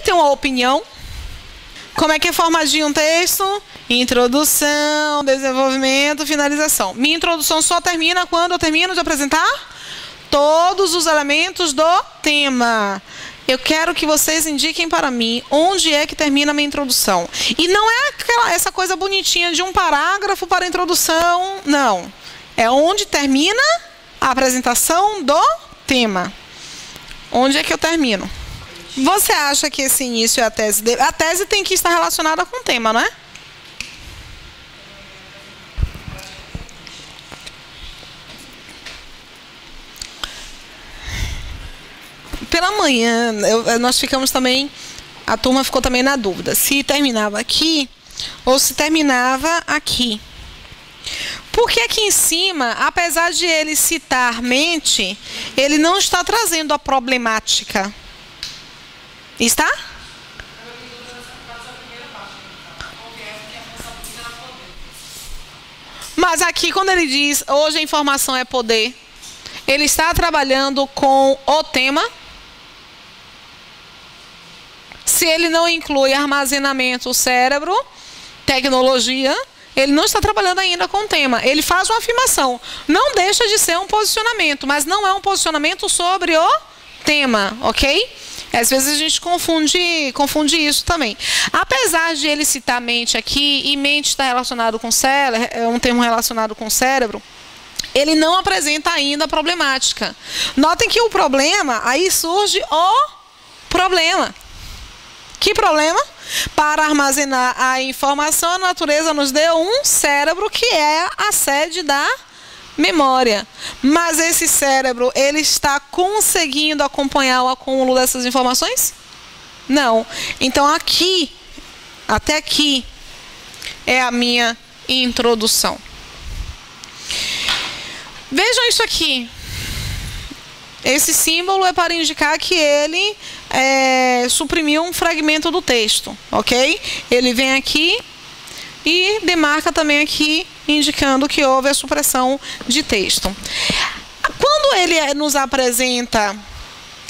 vai ter uma opinião. Como é que é formadinho um texto? Introdução, desenvolvimento, finalização. Minha introdução só termina quando eu termino de apresentar todos os elementos do tema. Eu quero que vocês indiquem para mim onde é que termina a minha introdução. E não é essa coisa bonitinha de um parágrafo para a introdução, não. É onde termina a apresentação do tema. Onde é que eu termino? Você acha que esse início é a tese dele? A tese tem que estar relacionada com o tema, não é? Pela manhã, nós ficamos também, a turma ficou também na dúvida, se terminava aqui ou se terminava aqui. Porque aqui em cima, apesar de ele citar mente, ele não está trazendo a problemática. Está? Mas aqui, quando ele diz, hoje a informação é poder, ele está trabalhando com o tema. Se ele não inclui armazenamento, cérebro, tecnologia, ele não está trabalhando ainda com o tema. Ele faz uma afirmação. Não deixa de ser um posicionamento, mas não é um posicionamento sobre o tema, ok? Às vezes a gente confunde isso também. Apesar de ele citar mente aqui, e mente está relacionado com cérebro, é um termo relacionado com cérebro, ele não apresenta ainda a problemática. Notem que o problema, aí surge o problema. Que problema? Para armazenar a informação, a natureza nos deu um cérebro que é a sede da memória. Mas esse cérebro, ele está conseguindo acompanhar o acúmulo dessas informações? Não. Então aqui, até aqui, é a minha introdução. Vejam isso aqui. Esse símbolo é para indicar que ele suprimiu um fragmento do texto, ok? Ele vem aqui e demarca também aqui, indicando que houve a supressão de texto. Quando ele nos apresenta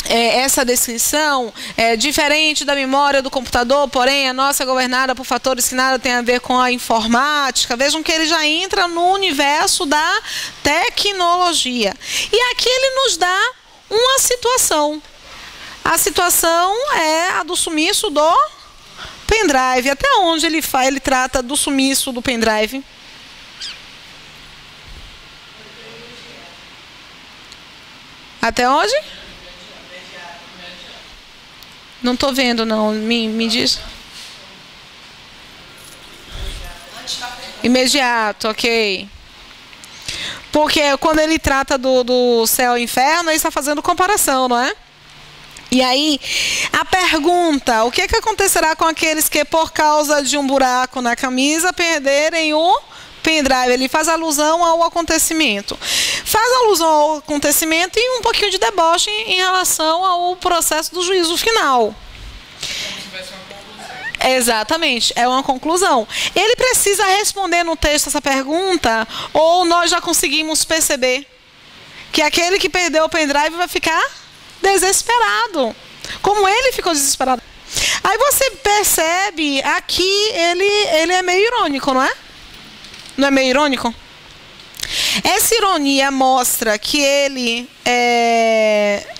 essa descrição, diferente da memória do computador, porém a nossa é governada por fatores que nada tem a ver com a informática, vejam que ele já entra no universo da tecnologia. E aqui ele nos dá uma situação. A situação é a do sumiço do pendrive. Até onde ele trata do sumiço do pendrive? Até onde? Não estou vendo, não. Me diz. Imediato, ok. Porque quando ele trata do céu e inferno, ele está fazendo comparação, não é? E aí, a pergunta, o que acontecerá com aqueles que, por causa de um buraco na camisa, perderem o pendrive? Ele faz alusão ao acontecimento. Faz alusão ao acontecimento e um pouquinho de deboche em relação ao processo do juízo final. Exatamente, é uma conclusão. Ele precisa responder no texto essa pergunta, ou nós já conseguimos perceber que aquele que perdeu o pendrive vai ficar desesperado, como ele ficou desesperado. Aí você percebe, aqui ele é meio irônico, não é? Não é meio irônico? Essa ironia mostra que ele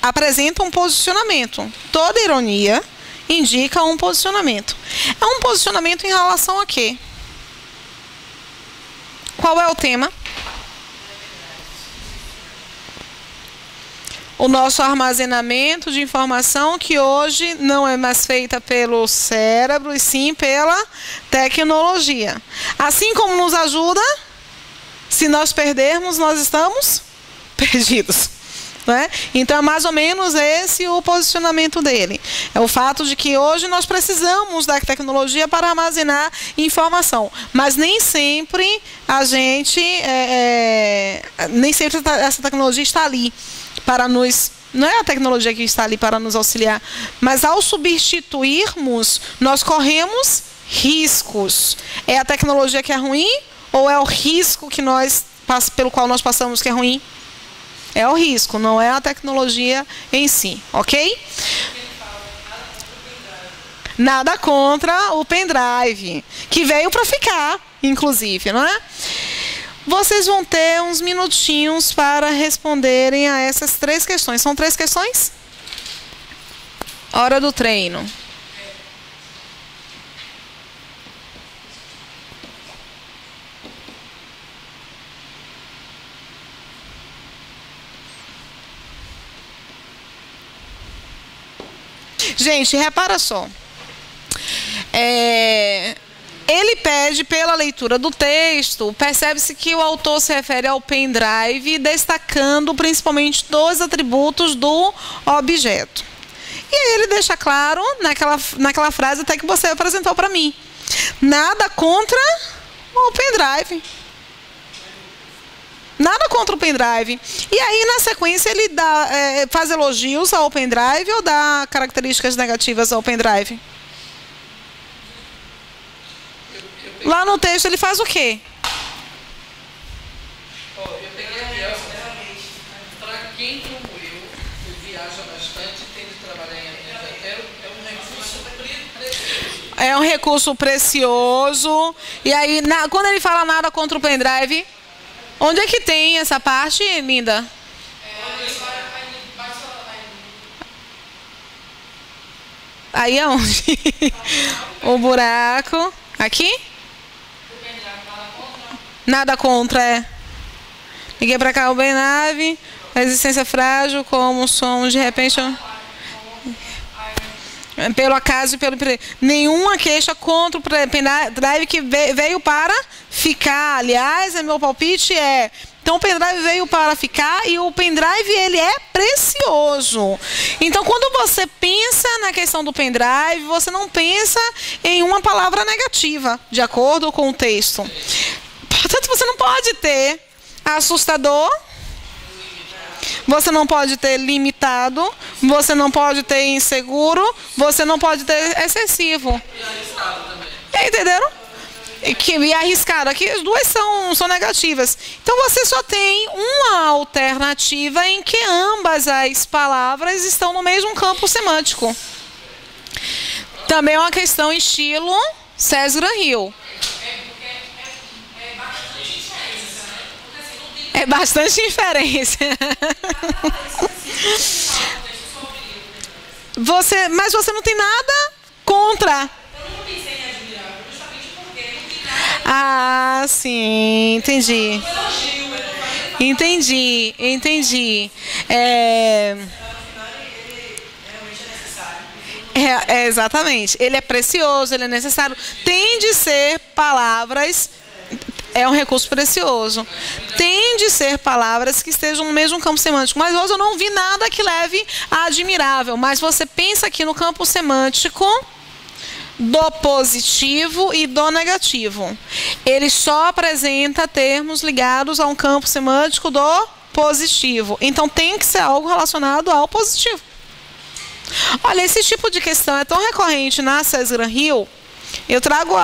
apresenta um posicionamento. Toda ironia indica um posicionamento. É um posicionamento em relação a quê? Qual é o tema? O nosso armazenamento de informação, que hoje não é mais feita pelo cérebro, e sim pela tecnologia. Assim como nos ajuda, se nós perdermos, nós estamos perdidos. Né? Então é mais ou menos esse o posicionamento dele. É o fato de que hoje nós precisamos da tecnologia para armazenar informação, mas nem sempre a gente nem sempre essa tecnologia está ali para nos, não é a tecnologia que está ali para nos auxiliar, mas ao substituirmos, nós corremos riscos. É a tecnologia que é ruim ou é o risco que pelo qual nós passamos que é ruim? É o risco, não é a tecnologia em si, ok? Nada contra o pendrive, que veio para ficar, inclusive, não é? Vocês vão ter uns minutinhos para responderem a essas 3 questões. São 3 questões? Hora do treino. Gente, repara só. Ele pede pela leitura do texto, percebe-se que o autor se refere ao pendrive, destacando principalmente 2 atributos do objeto. E aí ele deixa claro, naquela frase até que você apresentou para mim, nada contra o pendrive. Nada contra o pendrive. E aí, na sequência, ele faz elogios ao pendrive ou dá características negativas ao pendrive? Lá no texto ele faz o quê? Eu peguei aqui, para quem como eu, que viaja bastante, tem de trabalhar em avião, é um recurso precioso. E aí, quando ele fala nada contra o pendrive, onde é que tem essa parte, linda? Aí aonde? O buraco. Aqui? Nada contra, Liguei pra cá o pendrive. Resistência frágil, como som de repente. Pelo acaso e pelo. Nenhuma queixa contra o pendrive que veio para ficar. Aliás, meu palpite é. Então o pendrive veio para ficar e o pendrive ele é precioso. Então quando você pensa na questão do pendrive, você não pensa em uma palavra negativa, de acordo com o texto. Portanto, você não pode ter assustador, você não pode ter limitado, você não pode ter inseguro, você não pode ter excessivo. Entenderam? E arriscado. Aqui as 2 são negativas. Então você só tem uma alternativa em que ambas as palavras estão no mesmo campo semântico. Também é uma questão estilo César Hill. É bastante inferência. Mas você não tem nada contra. Ah, sim, entendi. Entendi. Exatamente. Ele é precioso, ele é necessário. Tem de ser palavras. É um recurso precioso. Tem de ser palavras que estejam no mesmo campo semântico. Mas hoje eu não vi nada que leve a admirável. Mas você pensa aqui no campo semântico do positivo e do negativo. Ele só apresenta termos ligados a um campo semântico do positivo. Então tem que ser algo relacionado ao positivo. Olha, esse tipo de questão é tão recorrente na César Hill. Eu trago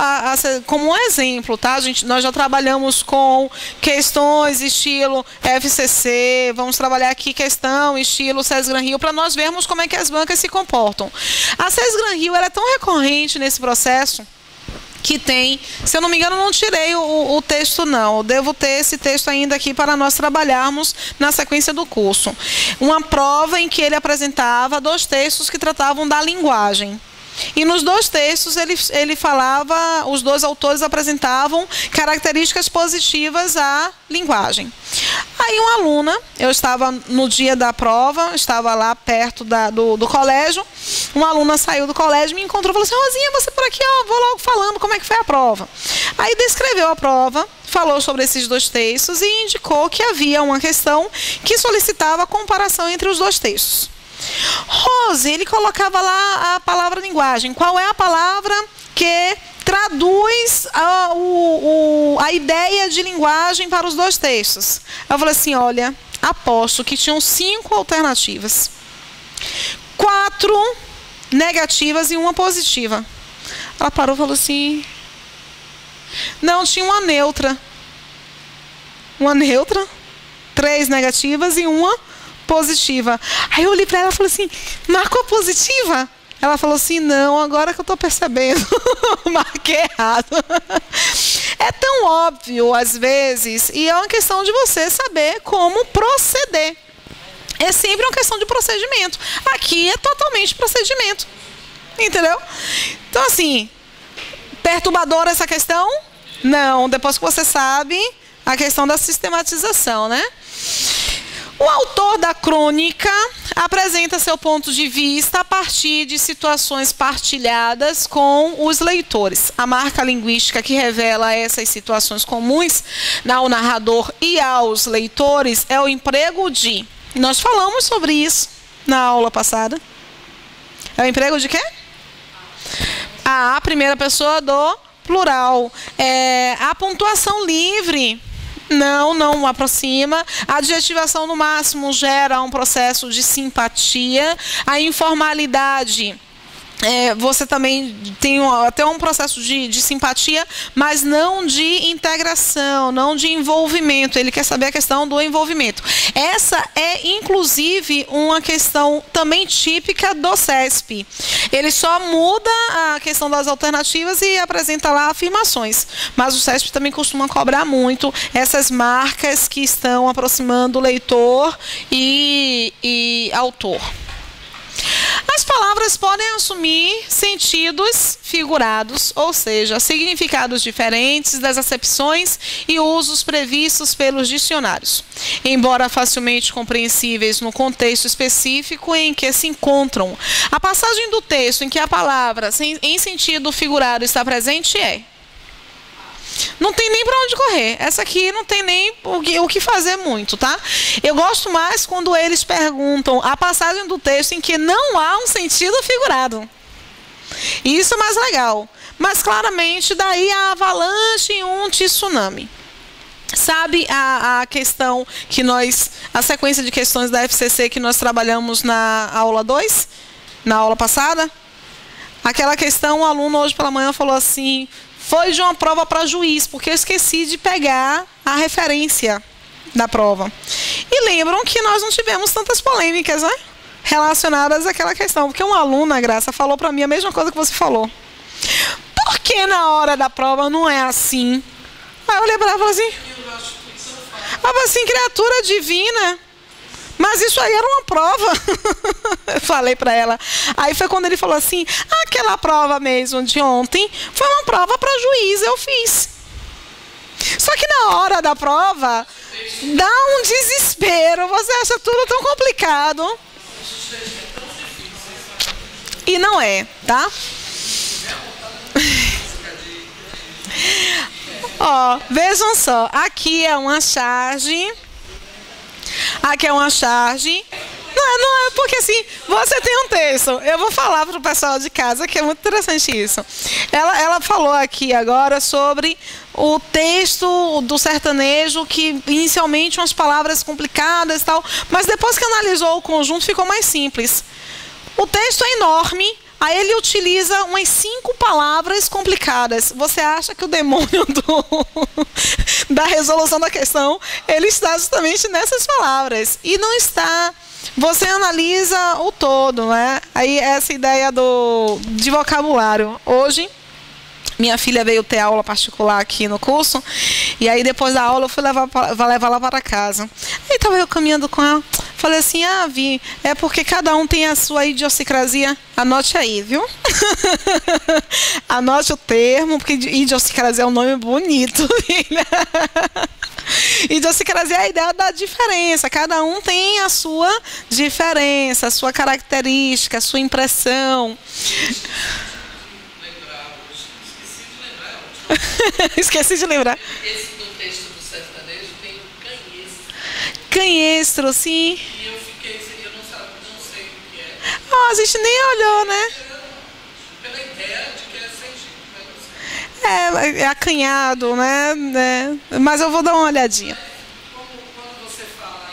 como um exemplo, tá, gente? Nós já trabalhamos com questões estilo FCC, vamos trabalhar aqui questão estilo César Hill para nós vermos como é que as bancas se comportam. A César Hill ela é tão recorrente nesse processo que tem, se eu não me engano, eu não tirei o texto não, eu devo ter esse texto ainda aqui para nós trabalharmos na sequência do curso. Uma prova em que ele apresentava 2 textos que tratavam da linguagem. E nos 2 textos ele falava, os 2 autores apresentavam características positivas à linguagem. Aí uma aluna, eu estava no dia da prova, estava lá perto do colégio, uma aluna saiu do colégio, me encontrou e falou assim: Rosinha, você por aqui, ó, vou logo falando como é que foi a prova. Aí descreveu a prova, falou sobre esses 2 textos e indicou que havia uma questão que solicitava a comparação entre os 2 textos. Rose, ele colocava lá a palavra linguagem. Qual é a palavra que traduz a ideia de linguagem para os 2 textos? Eu falei assim, olha, aposto que tinham 5 alternativas. 4 negativas e 1 positiva. Ela parou e falou assim, não, tinha uma neutra. Uma neutra, 3 negativas e 1 positiva. Aí eu olhei para ela e falei assim, marcou positiva? Ela falou assim, não, agora que eu estou percebendo, marquei errado. É tão óbvio, às vezes, e é uma questão de você saber como proceder. É sempre uma questão de procedimento. Aqui é totalmente procedimento. Entendeu? Então, assim, perturbadora essa questão? Não, depois que você sabe a questão da sistematização, né? O autor da crônica apresenta seu ponto de vista a partir de situações partilhadas com os leitores. A marca linguística que revela essas situações comuns ao narrador e aos leitores é o emprego de... Nós falamos sobre isso na aula passada. É o emprego de quê? A primeira pessoa do plural. A pontuação livre... Não aproxima. A adjetivação no máximo gera um processo de simpatia. A informalidade, você também tem até um processo de simpatia, mas não de integração, não de envolvimento. Ele quer saber a questão do envolvimento. Essa é, inclusive, uma questão também típica do CESP. Ele só muda a questão das alternativas e apresenta lá afirmações. Mas o CESP também costuma cobrar muito essas marcas que estão aproximando o leitor e autor. As palavras podem assumir sentidos figurados, ou seja, significados diferentes das acepções e usos previstos pelos dicionários, embora facilmente compreensíveis no contexto específico em que se encontram. A passagem do texto em que a palavra em sentido figurado está presente não tem nem para onde correr. Essa aqui não tem nem o que fazer muito, tá? Eu gosto mais quando eles perguntam a passagem do texto em que não há um sentido figurado. Isso é mais legal. Mas claramente daí a avalanche e um tsunami. Sabe a questão que a sequência de questões da FCC que nós trabalhamos na aula 2? Na aula passada? Aquela questão, o aluno hoje pela manhã falou assim... Foi de uma prova para juiz, porque eu esqueci de pegar a referência da prova. E lembram que nós não tivemos tantas polêmicas, né? Relacionadas àquela questão. Porque uma aluna, Graça, falou para mim a mesma coisa que você falou. Por que na hora da prova não é assim? Aí eu olhei para ela e falei assim... Eu falei assim, criatura divina... Mas isso aí era uma prova. Eu falei para ela. Aí foi quando ele falou assim, aquela prova mesmo de ontem foi uma prova para juiz, eu fiz. Só que na hora da prova, dá um desespero, você acha tudo tão complicado. E não é, tá? Ó, vejam só, aqui é uma charge... Aqui é uma charge. Não é porque assim, você tem um texto. Eu vou falar para o pessoal de casa que é muito interessante isso. Ela falou aqui agora sobre o texto do sertanejo, que inicialmente umas palavras complicadas e tal, mas depois que analisou o conjunto ficou mais simples. O texto é enorme. Aí ele utiliza umas 5 palavras complicadas. Você acha que o demônio da resolução da questão, ele está justamente nessas palavras. E não está. Você analisa o todo, né? Aí essa ideia de vocabulário. Hoje, minha filha veio ter aula particular aqui no curso. E aí depois da aula eu fui levar ela para casa. Aí estava eu caminhando com ela. Falei assim, Vi, é porque cada um tem a sua idiosincrasia. Anote aí, viu? Anote o termo, porque idiosincrasia é um nome bonito, filha. Idiosincrasia é a ideia da diferença. Cada um tem a sua diferença, a sua característica, a sua impressão. Esqueci de lembrar. Esse do texto do sertanejo tem o canhestro. Canhestro, sim. E eu fiquei, eu não sei o que é. A gente nem olhou, né? Pela ideia de que é sentido. É acanhado, né? Mas eu vou dar uma olhadinha. Quando você fala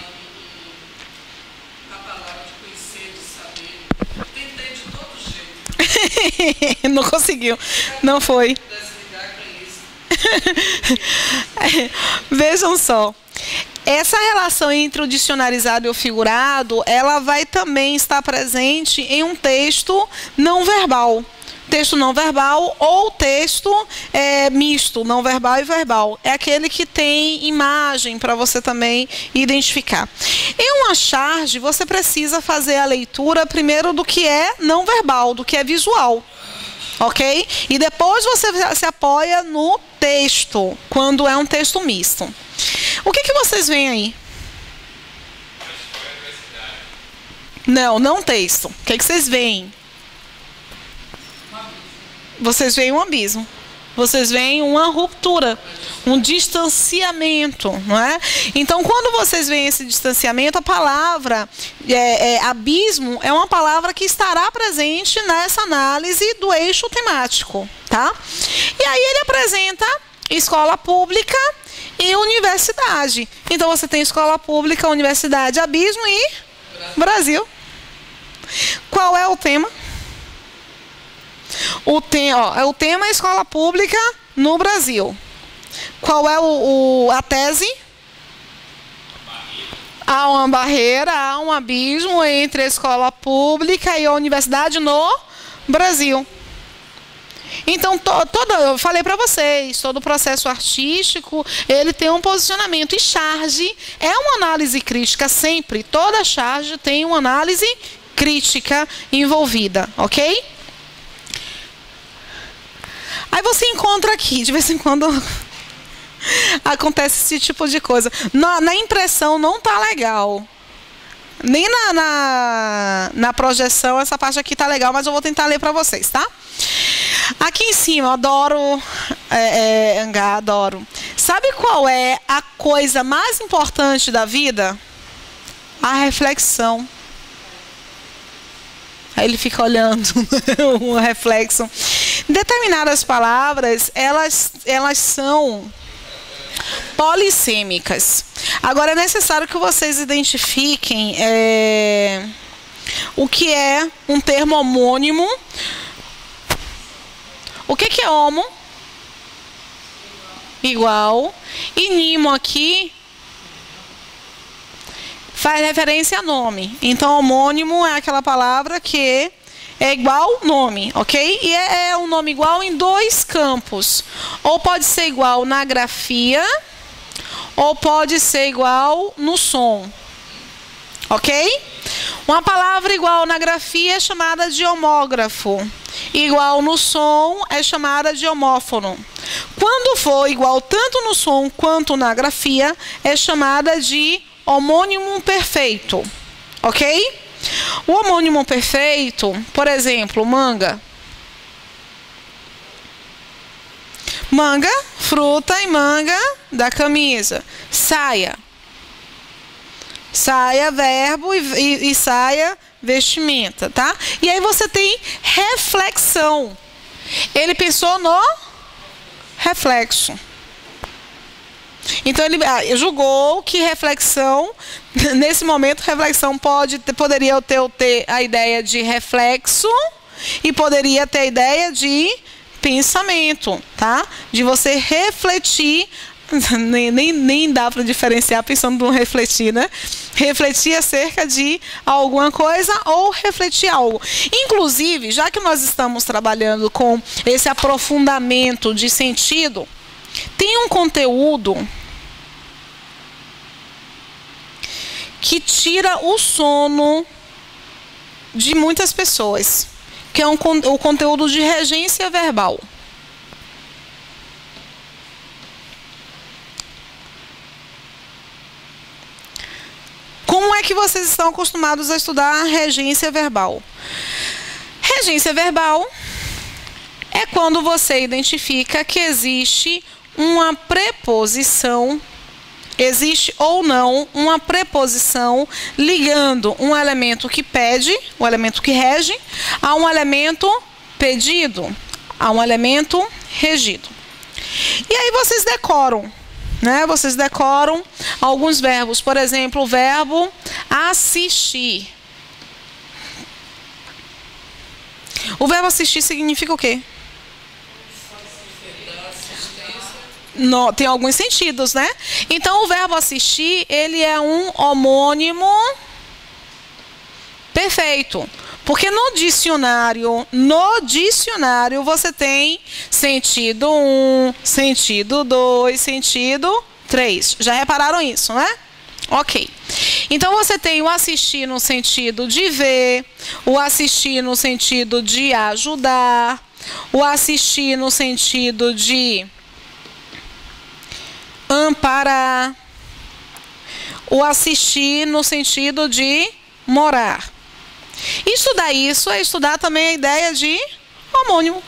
a palavra de conhecer, de saber, tentei de todo jeito. Não conseguiu. Não foi. Desligar canhestro. Vejam só. Essa relação entre o dicionarizado e o figurado, ela vai também estar presente em um texto não verbal. Texto não verbal ou texto misto, não verbal e verbal. É aquele que tem imagem para você também identificar. Em uma charge, você precisa fazer a leitura primeiro do que é não verbal, do que é visual. Ok? E depois você se apoia no texto, quando é um texto misto. O que vocês veem aí? Não texto. O que vocês veem? Vocês veem um abismo. Vocês veem uma ruptura, um distanciamento, não é? Então, quando vocês veem esse distanciamento, a palavra abismo é uma palavra que estará presente nessa análise do eixo temático, tá? E aí ele apresenta escola pública e universidade. Então, você tem escola pública, universidade, abismo e Brasil. Qual é o tema? O tema é escola pública no Brasil. Qual é a tese? Há uma barreira, há um abismo entre a escola pública e a universidade no Brasil. Então, eu falei para vocês, todo o processo artístico, ele tem um posicionamento. E charge é uma análise crítica sempre. Toda charge tem uma análise crítica envolvida, ok? Aí você encontra aqui, de vez em quando acontece esse tipo de coisa. Na impressão não tá legal. Nem na projeção essa parte aqui tá legal, mas eu vou tentar ler para vocês, tá? Aqui em cima, adoro Angá, adoro. Sabe qual é a coisa mais importante da vida? A reflexão. Aí ele fica olhando o reflexo. Determinadas palavras, elas são polissêmicas. Agora é necessário que vocês identifiquem o que é um termo homônimo. O que é homo? Igual. E nimo aqui faz referência a nome. Então, homônimo é aquela palavra que é igual nome, ok? E é um nome igual em dois campos. Ou pode ser igual na grafia, ou pode ser igual no som, ok? Uma palavra igual na grafia é chamada de homógrafo. Igual no som é chamada de homófono. Quando for igual tanto no som quanto na grafia, é chamada de homônimo perfeito, ok? O homônimo perfeito, por exemplo, manga. Manga, fruta, e manga da camisa. Saia. Saia, verbo, e saia, vestimenta, tá? E aí você tem reflexão. Ele pensou no reflexo. Então ele julgou que reflexão, nesse momento, reflexão poderia ter a ideia de reflexo e poderia ter a ideia de pensamento, tá? De você refletir, nem dá para diferenciar pensando no refletir, né? Refletir acerca de alguma coisa ou refletir algo. Inclusive, já que nós estamos trabalhando com esse aprofundamento de sentido, tem um conteúdo que tira o sono de muitas pessoas, que é o conteúdo de regência verbal. Como é que vocês estão acostumados a estudar regência verbal? Regência verbal é quando você identifica que existe uma preposição, existe ou não uma preposição ligando um elemento que pede, o elemento que rege, a um elemento pedido, a um elemento regido. E aí vocês decoram, né? Vocês decoram alguns verbos, por exemplo, o verbo assistir. O verbo assistir significa o quê? Tem alguns sentidos, né? Então, o verbo assistir, ele é um homônimo perfeito. Porque no dicionário você tem sentido 1, sentido 2, sentido 3. Já repararam isso, né? Ok. Então, você tem o assistir no sentido de ver, o assistir no sentido de ajudar, o assistir no sentido de amparar, o assistir no sentido de morar. Estudar isso é estudar também a ideia de homônimo.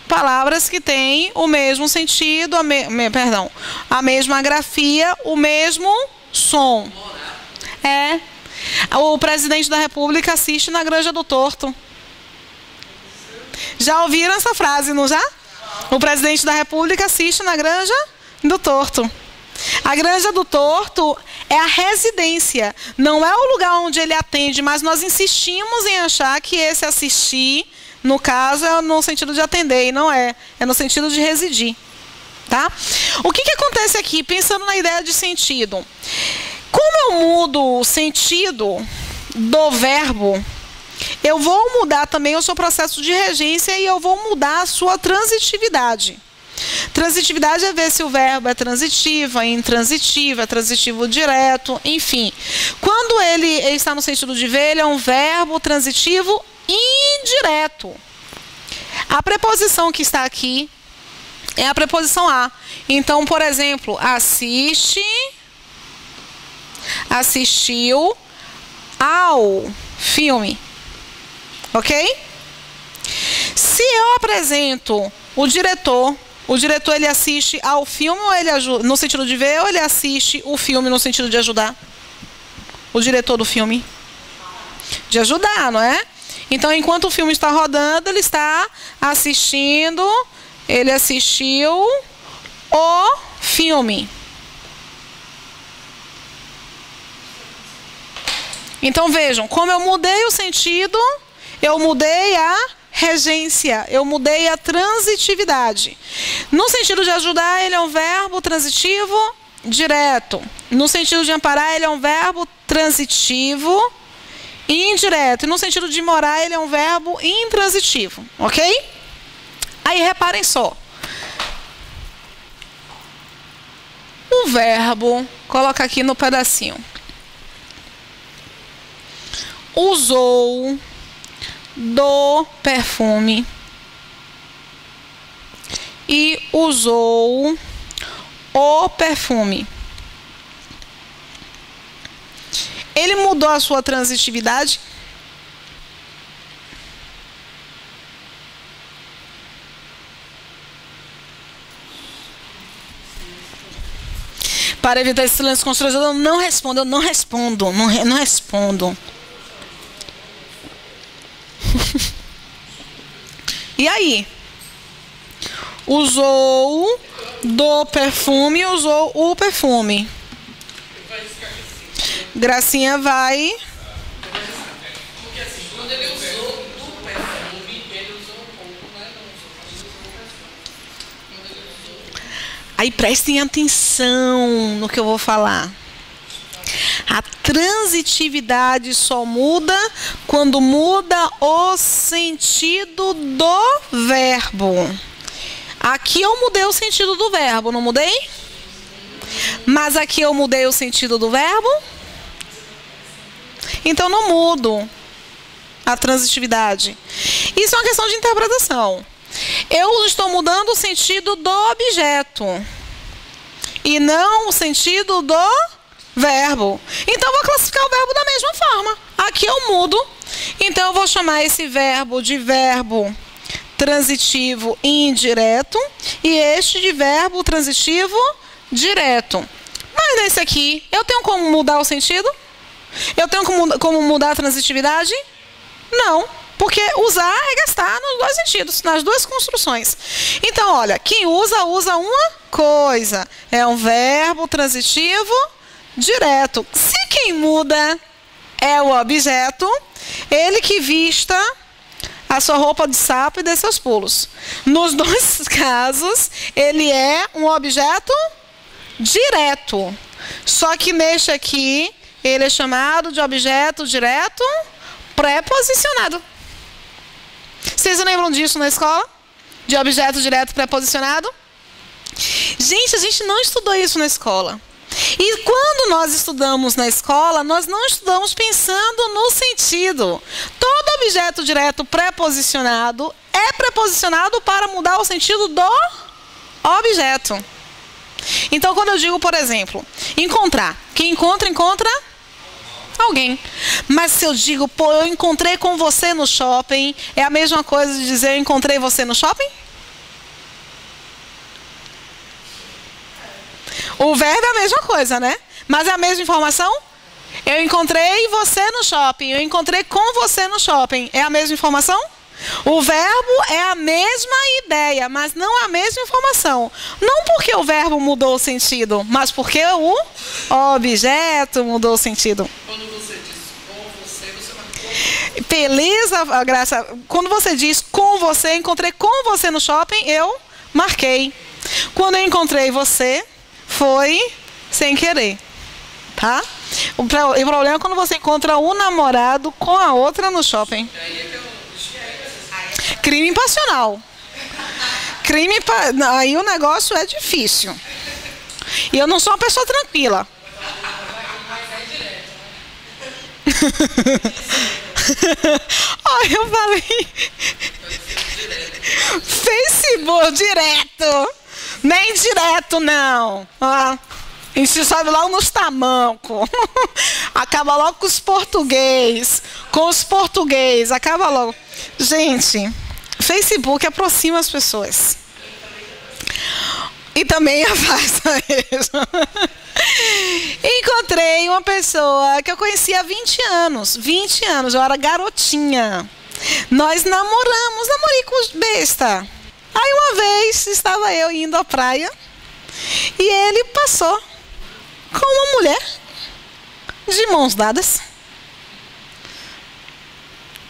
Palavras que têm o mesmo sentido, a mesma grafia, o mesmo som. O presidente da República assiste na Granja do Torto. Já ouviram essa frase, não já? O presidente da República assiste na Granja do Torto. A Granja do Torto é a residência, não é o lugar onde ele atende, mas nós insistimos em achar que esse assistir, no caso, é no sentido de atender, e não é. É no sentido de residir. Tá? O que acontece aqui, pensando na ideia de sentido? Como eu mudo o sentido do verbo, eu vou mudar também o seu processo de regência e eu vou mudar a sua transitividade. Transitividade é ver se o verbo é transitivo, é intransitivo, é transitivo direto, enfim. Quando ele está no sentido de ver, ele é um verbo transitivo indireto. A preposição que está aqui é a preposição a. Então, por exemplo, assiste, assistiu ao filme. Ok? Se eu apresento o diretor ele assiste ao filme ou ele ajuda, no sentido de ver, ou ele assiste o filme no sentido de ajudar? O diretor do filme? De ajudar, não é? Então, enquanto o filme está rodando, ele está assistindo, ele assistiu o filme. Então, vejam, como eu mudei o sentido, eu mudei a regência, eu mudei a transitividade. No sentido de ajudar, ele é um verbo transitivo direto. No sentido de amparar, ele é um verbo transitivo indireto. E no sentido de morar, ele é um verbo intransitivo. Ok? Aí, reparem só. O verbo, coloca aqui no pedacinho. Usou do perfume e usou o perfume. Ele mudou a sua transitividade? Para evitar esse silêncio constrangedor, eu não respondo. E aí? Usou do perfume, usou o perfume. Gracinha vai. Porque assim, quando ele usou do perfume, ele usou um pouco, né? Aí prestem atenção no que eu vou falar. A transitividade só muda quando muda o sentido do verbo. Aqui eu mudei o sentido do verbo, não mudei? Mas aqui eu mudei o sentido do verbo? Então não mudo a transitividade. Isso é uma questão de interpretação. Eu estou mudando o sentido do objeto e não o sentido do verbo. Então, eu vou classificar o verbo da mesma forma. Aqui eu mudo. Então, eu vou chamar esse verbo de verbo transitivo indireto e este de verbo transitivo direto. Mas nesse aqui, eu tenho como mudar o sentido? Eu tenho como mudar a transitividade? Não. Porque usar é gastar nos dois sentidos, nas duas construções. Então, olha, quem usa, usa uma coisa. É um verbo transitivo direto. Se quem muda é o objeto, ele que vista a sua roupa de sapo e dê seus pulos. Nos dois casos, ele é um objeto direto. Só que neste aqui, ele é chamado de objeto direto preposicionado. Vocês lembram disso na escola? De objeto direto preposicionado? Gente, a gente não estudou isso na escola. E quando nós estudamos na escola, nós não estudamos pensando no sentido. Todo objeto direto preposicionado é preposicionado para mudar o sentido do objeto. Então, quando eu digo, por exemplo, encontrar. Quem encontra, encontra alguém. Mas se eu digo, pô, eu encontrei com você no shopping, é a mesma coisa de dizer, eu encontrei você no shopping? O verbo é a mesma coisa, né? Mas é a mesma informação? Eu encontrei você no shopping. Eu encontrei com você no shopping. É a mesma informação? O verbo é a mesma ideia, mas não a mesma informação. Não porque o verbo mudou o sentido, mas porque o objeto mudou o sentido. Quando você diz com você, você marcou. Beleza, Graça. Quando você diz com você, encontrei com você no shopping, eu marquei. Quando eu encontrei você, foi sem querer, tá? O problema é quando você encontra um namorado com a outra no shopping. Crime passional. Aí o negócio é difícil. E eu não sou uma pessoa tranquila. Olha, eu falei. Facebook direto. Nem direto, não. A gente sobe logo nos tamancos. Acaba logo com os português. Acaba logo. Gente, Facebook aproxima as pessoas. E também afasta eles. Encontrei uma pessoa que eu conhecia há 20 anos. 20 anos, eu era garotinha. Nós namoramos, namorico besta. Aí uma vez estava eu indo à praia e ele passou com uma mulher de mãos dadas.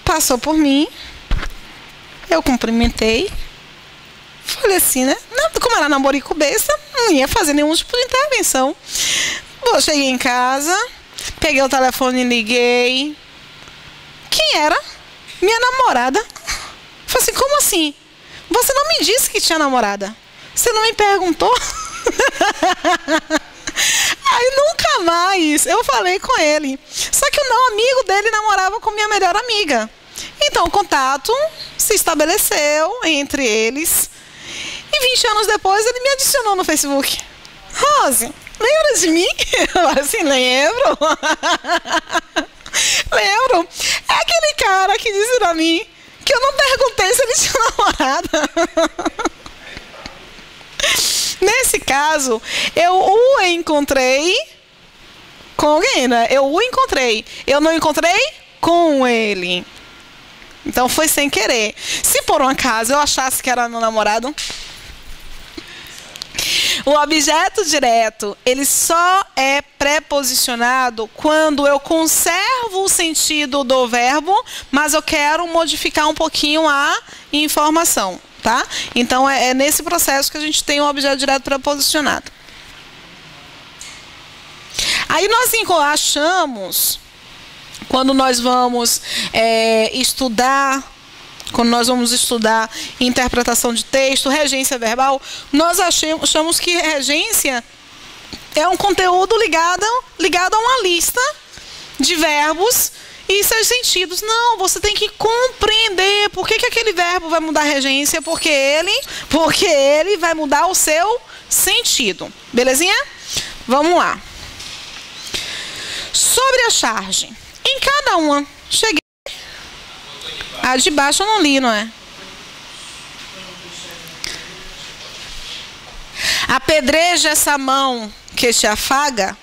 Passou por mim, eu cumprimentei, falei assim, né? Como era namorico besta, não ia fazer nenhum tipo de intervenção. Eu cheguei em casa, peguei o telefone e liguei. Quem era? Minha namorada. Falei assim, como assim? Você não me disse que tinha namorada. Você não me perguntou? Aí nunca mais eu falei com ele. Só que o não amigo dele namorava com minha melhor amiga. Então o contato se estabeleceu entre eles. E 20 anos depois ele me adicionou no Facebook. Rose, lembra de mim? Eu assim, lembro. Lembro. É aquele cara que disse pra mim que eu não perguntei se ele tinha namorada. Nesse caso, eu o encontrei com alguém, né? Eu o encontrei. Eu não encontrei com ele. Então foi sem querer. Se por um acaso eu achasse que era meu namorado, o objeto direto, ele só é preposicionado quando eu conservo o sentido do verbo, mas eu quero modificar um pouquinho a informação, tá? Então é nesse processo que a gente tem o objeto direto preposicionado. Aí nós achamos, quando nós vamos estudar interpretação de texto, regência verbal, nós achamos que regência é um conteúdo ligado a uma lista de verbos e seus sentidos. Não, você tem que compreender por que aquele verbo vai mudar a regência, porque ele vai mudar o seu sentido. Belezinha? Vamos lá. Sobre a charge. Em cada uma, cheguei. A de baixo eu não li, não é? Apedreja essa mão que te afaga,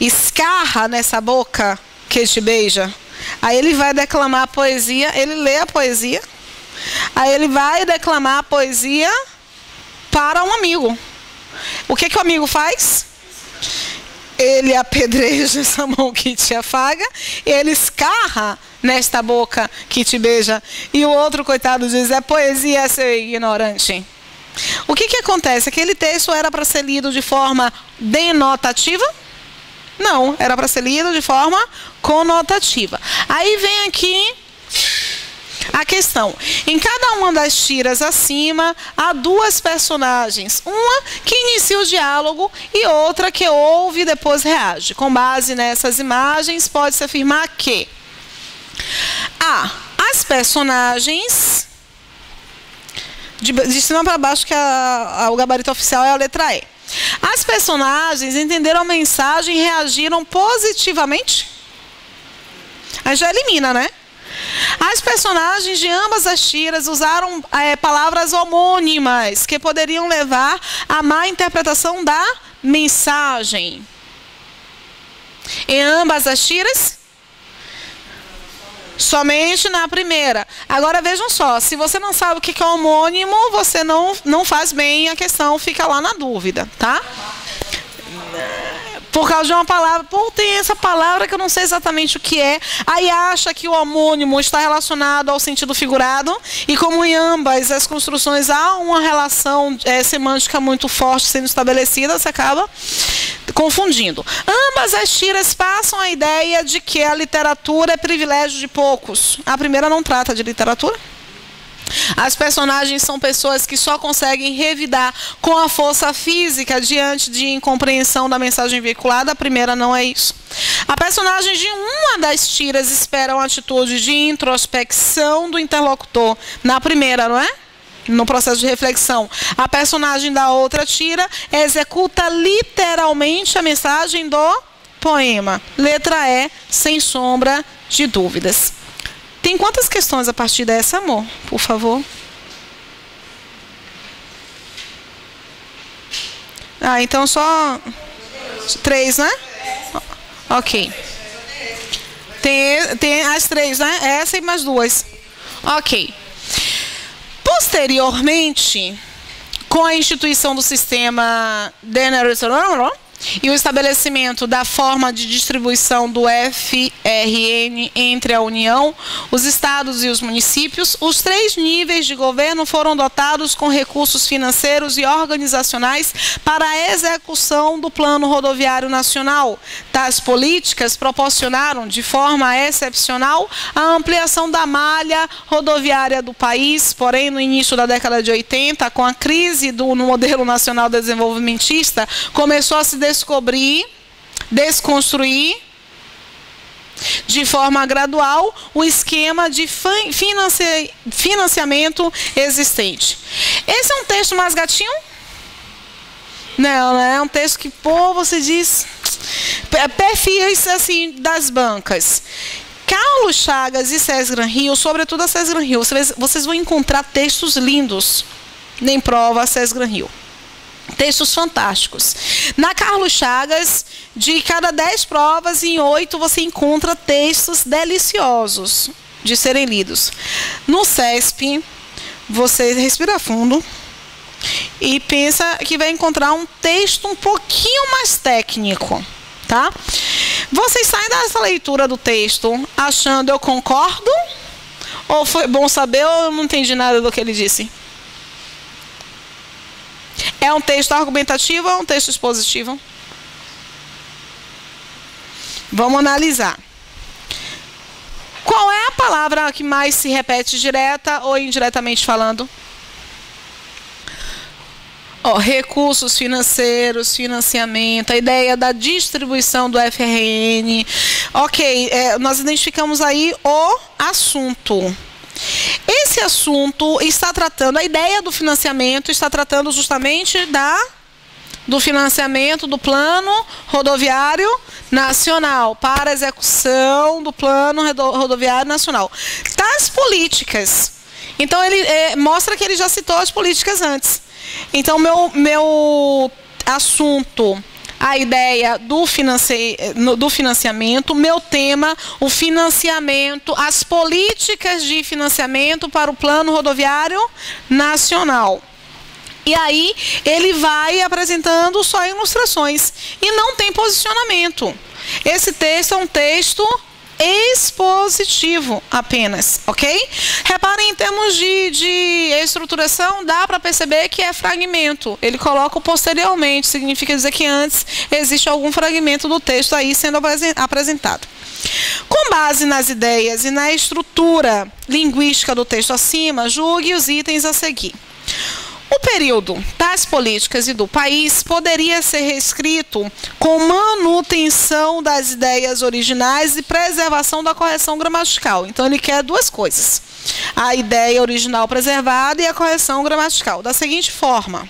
escarra nessa boca que te beija. Aí ele vai declamar a poesia, ele lê a poesia, aí ele vai declamar a poesia para um amigo. O que o amigo faz? Ele apedreja essa mão que te afaga, ele escarra nesta boca que te beija. E o outro, coitado, diz, é poesia, é seu ignorante. O que acontece? Aquele texto era para ser lido de forma denotativa? Não, era para ser lido de forma conotativa. Aí vem aqui a questão. Em cada uma das tiras acima, há duas personagens. Uma que inicia o diálogo e outra que ouve e depois reage. Com base nessas imagens, pode-se afirmar que as personagens... De cima para baixo, que o gabarito oficial é a letra E. As personagens entenderam a mensagem e reagiram positivamente? Aí já elimina, né? As personagens de ambas as tiras usaram palavras homônimas que poderiam levar à má interpretação da mensagem. Em ambas as tiras? Somente na primeira. Agora vejam só, se você não sabe o que é homônimo, você não faz bem a questão, fica lá na dúvida, tá? Por causa de uma palavra, tem essa palavra que eu não sei exatamente o que é, aí acha que o homônimo está relacionado ao sentido figurado, e como em ambas as construções há uma relação semântica muito forte sendo estabelecida, você acaba confundindo. Ambas as tiras passam a ideia de que a literatura é privilégio de poucos. A primeira não trata de literatura. As personagens são pessoas que só conseguem revidar com a força física diante de incompreensão da mensagem veiculada. A primeira não é isso. A personagem de uma das tiras espera uma atitude de introspecção do interlocutor. Na primeira, não é? No processo de reflexão. A personagem da outra tira executa literalmente a mensagem do poema. Letra E, sem sombra de dúvidas. Tem quantas questões a partir dessa, amor? Por favor. Então só 3, né? Ok. Tem as 3, né? Essa e mais 2. Ok. Posteriormente, com a instituição do sistema Denner e o estabelecimento da forma de distribuição do FRN entre a União, os estados e os municípios, os 3 níveis de governo foram dotados com recursos financeiros e organizacionais para a execução do Plano Rodoviário Nacional. Tais políticas proporcionaram, de forma excepcional, a ampliação da malha rodoviária do país, porém, no início da década de 80, com a crise no modelo nacional desenvolvimentista, começou a se desconstruir de forma gradual o esquema de financiamento existente. Esse é um texto mais gatinho? Não, é um texto que, você diz, perfis assim das bancas. Carlos Chagas e César Gran Rio, sobretudo a César Gran Rio, vocês vão encontrar textos lindos em prova a César Gran Rio. Textos fantásticos. Na Carlos Chagas, de cada 10 provas, em 8 você encontra textos deliciosos de serem lidos. No CESP, você respira fundo e pensa que vai encontrar um texto um pouquinho mais técnico, tá? Vocês saem dessa leitura do texto achando eu concordo? Ou foi bom saber ou eu não entendi nada do que ele disse? É um texto argumentativo ou é um texto expositivo? Vamos analisar. Qual é a palavra que mais se repete direta ou indiretamente falando? Recursos financeiros, financiamento, a ideia da distribuição do FRN. Ok, nós identificamos aí o assunto. Esse assunto está tratando, a ideia do financiamento está tratando justamente do financiamento do Plano Rodoviário Nacional, para a execução do Plano Rodoviário Nacional. Tais políticas. Então, ele mostra que ele já citou as políticas antes. Então, meu assunto, a ideia do financiamento, meu tema, o financiamento, as políticas de financiamento para o Plano Rodoviário Nacional. E aí, ele vai apresentando só ilustrações. E não tem posicionamento. Esse texto é um texto expositivo apenas, ok? Reparem, em termos de estruturação, dá para perceber que é fragmento. Ele coloca o posteriormente, significa dizer que antes existe algum fragmento do texto aí sendo apresentado. Com base nas ideias e na estrutura linguística do texto acima, julgue os itens a seguir. O período das políticas e do país poderia ser reescrito com manutenção das ideias originais e preservação da correção gramatical. Então, ele quer duas coisas: a ideia original preservada e a correção gramatical. Da seguinte forma: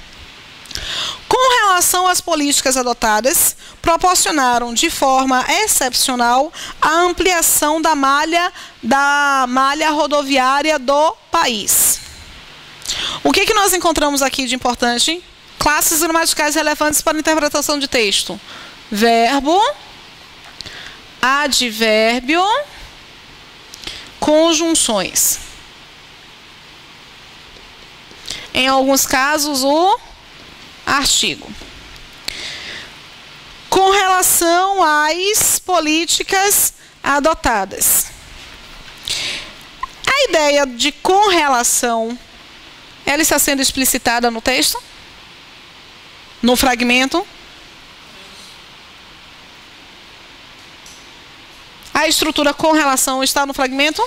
com relação às políticas adotadas, proporcionaram de forma excepcional a ampliação da malha rodoviária do país. O que nós encontramos aqui de importante? Classes gramaticais relevantes para a interpretação de texto: verbo, advérbio, conjunções. Em alguns casos, o artigo. Com relação às políticas adotadas, a ideia de correlação, ela está sendo explicitada no texto? No fragmento? A estrutura correlação está no fragmento?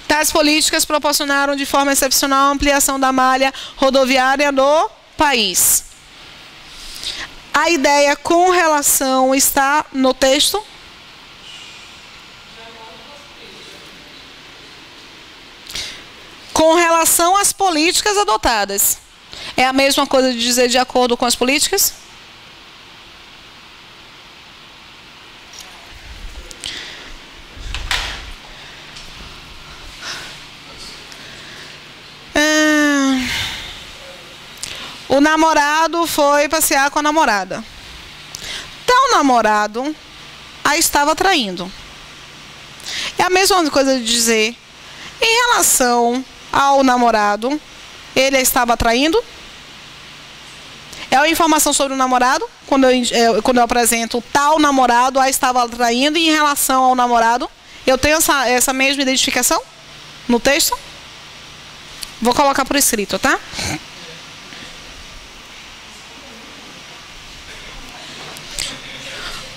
Tais políticas proporcionaram de forma excepcional a ampliação da malha rodoviária do país. A ideia com relação está no texto? Com relação às políticas adotadas. É a mesma coisa de dizer de acordo com as políticas? O namorado foi passear com a namorada. Tal namorado a estava traindo. É a mesma coisa de dizer, em relação ao namorado, ele a estava traindo? É a informação sobre o namorado, quando eu apresento tal namorado a estava traindo, e em relação ao namorado, eu tenho essa mesma identificação no texto? Vou colocar por escrito, tá?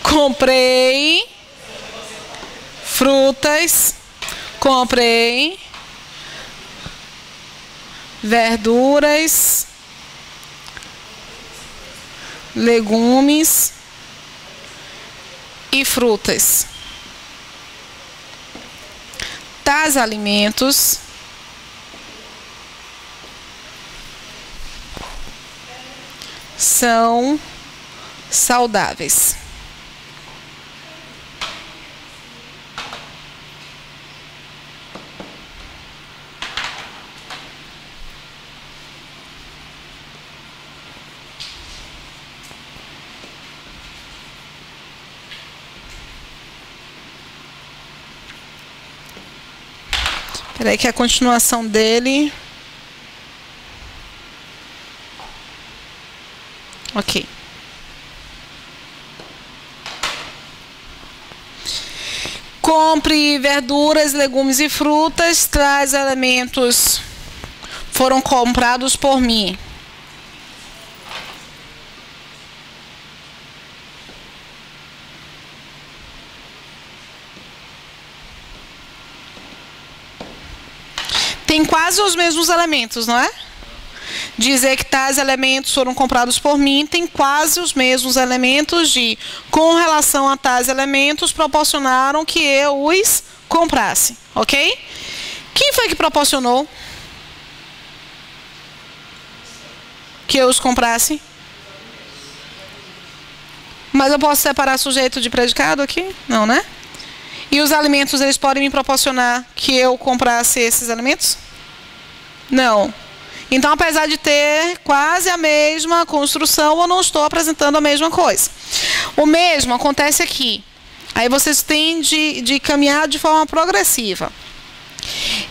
Comprei frutas, comprei verduras, legumes e frutas. Tais alimentos são saudáveis. Peraí que a continuação dele... Ok. Compre verduras, legumes e frutas. Tais elementos foram comprados por mim. Tem quase os mesmos elementos, não é? Dizer que tais elementos foram comprados por mim tem quase os mesmos elementos de com relação a tais elementos proporcionaram que eu os comprasse, ok? Quem foi que proporcionou que eu os comprasse? Mas eu posso separar sujeito de predicado aqui? Não, né? E os alimentos, eles podem me proporcionar que eu comprasse esses alimentos? Não. Então, apesar de ter quase a mesma construção, eu não estou apresentando a mesma coisa. O mesmo acontece aqui. Aí vocês têm de caminhar de forma progressiva.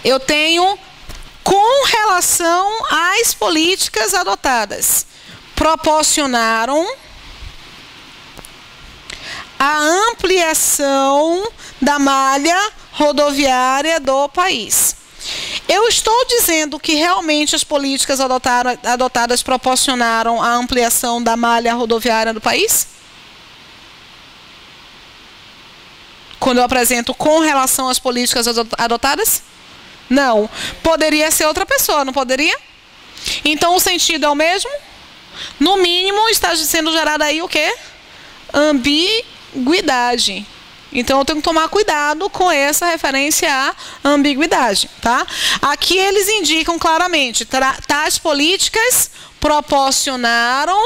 Eu tenho, com relação às políticas adotadas, proporcionaram a ampliação da malha rodoviária do país. Eu estou dizendo que realmente as políticas adotadas proporcionaram a ampliação da malha rodoviária do país? Quando eu apresento com relação às políticas adotadas? Não. Poderia ser outra pessoa, não poderia? Então o sentido é o mesmo? No mínimo está sendo gerada aí o quê? Ambiguidade. Então eu tenho que tomar cuidado com essa referência à ambiguidade, tá? Aqui eles indicam claramente, tais políticas proporcionaram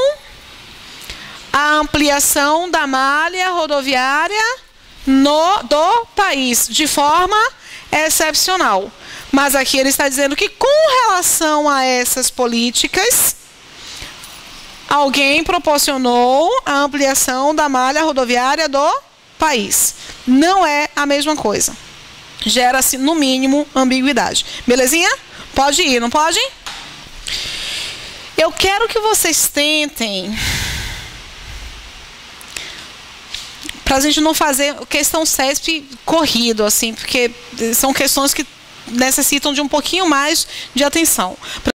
a ampliação da malha rodoviária do país, de forma excepcional. Mas aqui ele está dizendo que com relação a essas políticas, alguém proporcionou a ampliação da malha rodoviária do país. Não é a mesma coisa. Gera-se, no mínimo, ambiguidade. Belezinha? Pode ir, não pode? Eu quero que vocês tentem, para a gente não fazer questão CESP corrido, assim, porque são questões que necessitam de um pouquinho mais de atenção.